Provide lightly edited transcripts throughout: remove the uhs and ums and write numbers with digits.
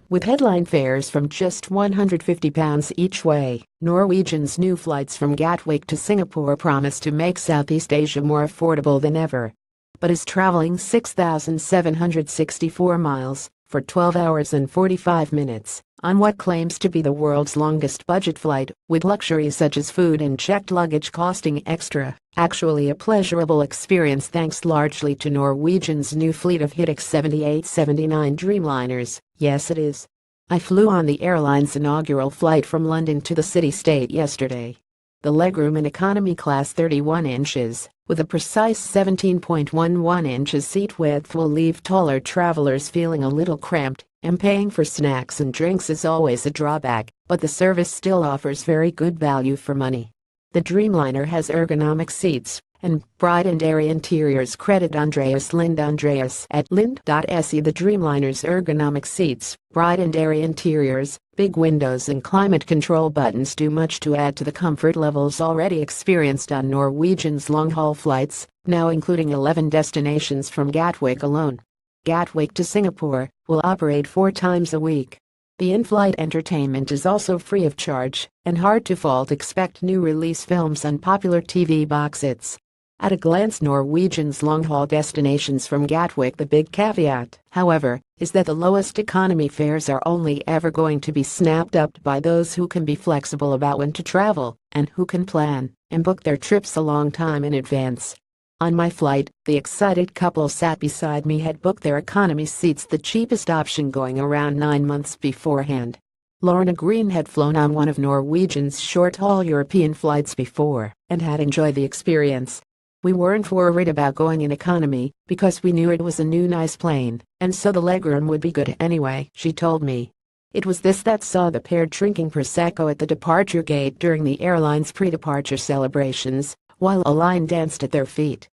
With headline fares from just £150 each way, Norwegian's new flights from Gatwick to Singapore promise to make Southeast Asia more affordable than ever. But is traveling 6,764 miles for 12 hours and 45 minutes on what claims to be the world's longest budget flight, with luxuries such as food and checked luggage costing extra, actually a pleasurable experience thanks largely to Norwegian's new fleet of Hitech 78-79 Dreamliners? Yes, it is. I flew on the airline's inaugural flight from London to the city-state yesterday. The legroom in economy class 31 inches, with a precise 17.11 inches seat width, will leave taller travelers feeling a little cramped, and paying for snacks and drinks is always a drawback, but the service still offers very good value for money. The Dreamliner has ergonomic seats and bright and airy interiors. Credit Andreas Lind Andreas at lind.se. The Dreamliner's ergonomic seats, bright and airy interiors, big windows and climate control buttons do much to add to the comfort levels already experienced on Norwegian's long-haul flights, now including 11 destinations from Gatwick alone. Gatwick to Singapore will operate 4 times a week. The in-flight entertainment is also free of charge, and hard to fault. Expect new release films on popular TV box sets. At a glance, Norwegian's long-haul destinations from Gatwick. The big caveat, however, is that the lowest economy fares are only ever going to be snapped up by those who can be flexible about when to travel and who can plan and book their trips a long time in advance. On my flight, the excited couple sat beside me had booked their economy seats, the cheapest option, going around 9 months beforehand. Lorna Green had flown on one of Norwegian's short-haul European flights before and had enjoyed the experience. We weren't worried about going in economy because we knew it was a new nice plane, and so the legroom would be good anyway, she told me. It was this that saw the pair drinking Prosecco at the departure gate during the airline's pre-departure celebrations, while a line danced at their feet.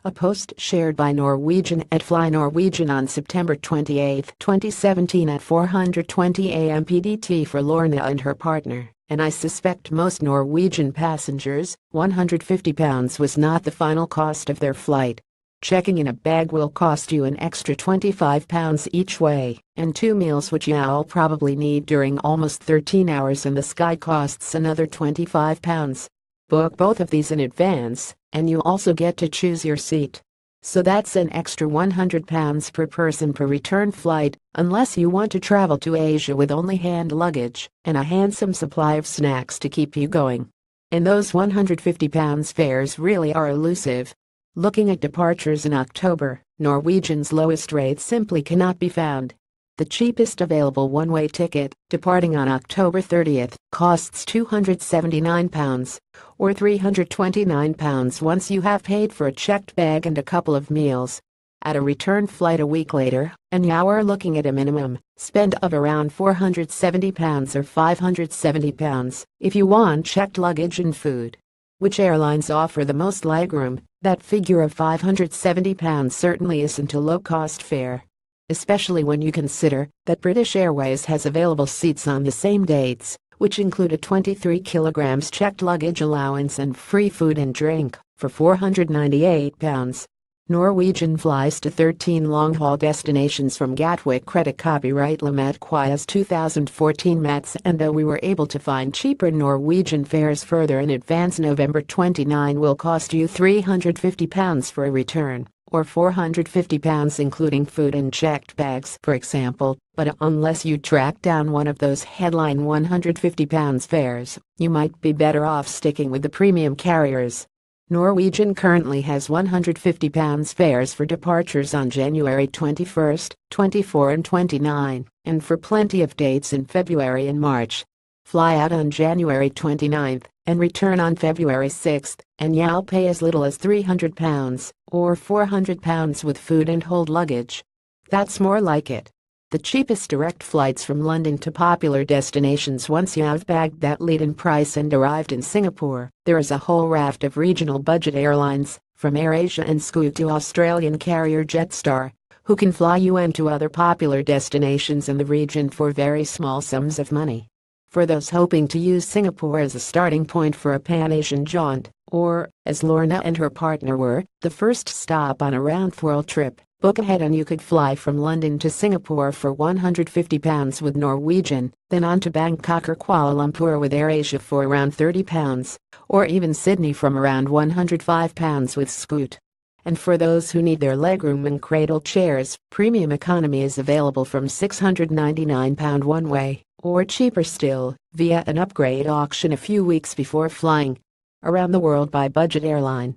A post shared by Norwegian at Fly Norwegian on September 28, 2017 at 4:20 a.m. PDT for Lorna and her partner, and I suspect most Norwegian passengers, £150 was not the final cost of their flight. Checking in a bag will cost you an extra £25 each way, and 2 meals which you'll probably need during almost 13 hours in the sky costs another £25. Book both of these in advance, and you also get to choose your seat. So that's an extra £100 per person per return flight, unless you want to travel to Asia with only hand luggage and a handsome supply of snacks to keep you going. And those £150 fares really are elusive. Looking at departures in October, Norwegian's lowest rate simply cannot be found. The cheapest available one-way ticket, departing on October 30th, costs £279, or £329 once you have paid for a checked bag and a couple of meals. At a return flight a week later, and you are looking at a minimum spend of around £470 or £570 if you want checked luggage and food. Which airlines offer the most legroom? That figure of £570 certainly isn't a low-cost fare, especially when you consider that British Airways has available seats on the same dates, which include a 23 kilograms checked luggage allowance and free food and drink for £498. Norwegian flies to 13 long-haul destinations from Gatwick. Credit copyright Lamat Quias 2014 Mats. And though we were able to find cheaper Norwegian fares further in advance, November 29 will cost you £350 for a return, or £450 including food and checked bags, for example. But unless you track down one of those headline £150 fares, you might be better off sticking with the premium carriers. Norwegian currently has £150 fares for departures on January 21, 24 and 29, and for plenty of dates in February and March. Fly out on January 29 and return on February 6, and you'll pay as little as £300, or £400 with food and hold luggage. That's more like it. The cheapest direct flights from London to popular destinations once you have bagged that lead-in price and arrived in Singapore. There is a whole raft of regional budget airlines, from AirAsia and Scoot to Australian carrier Jetstar, who can fly you into other popular destinations in the region for very small sums of money. For those hoping to use Singapore as a starting point for a Pan-Asian jaunt, or, as Lorna and her partner were, the first stop on a round-world trip, Book ahead and you could fly from London to Singapore for £150 with Norwegian, then on to Bangkok or Kuala Lumpur with AirAsia for around £30, or even Sydney from around £105 with Scoot. And for those who need their legroom and cradle chairs, premium economy is available from £699 one way, or cheaper still, via an upgrade auction a few weeks before flying around the world by budget airline.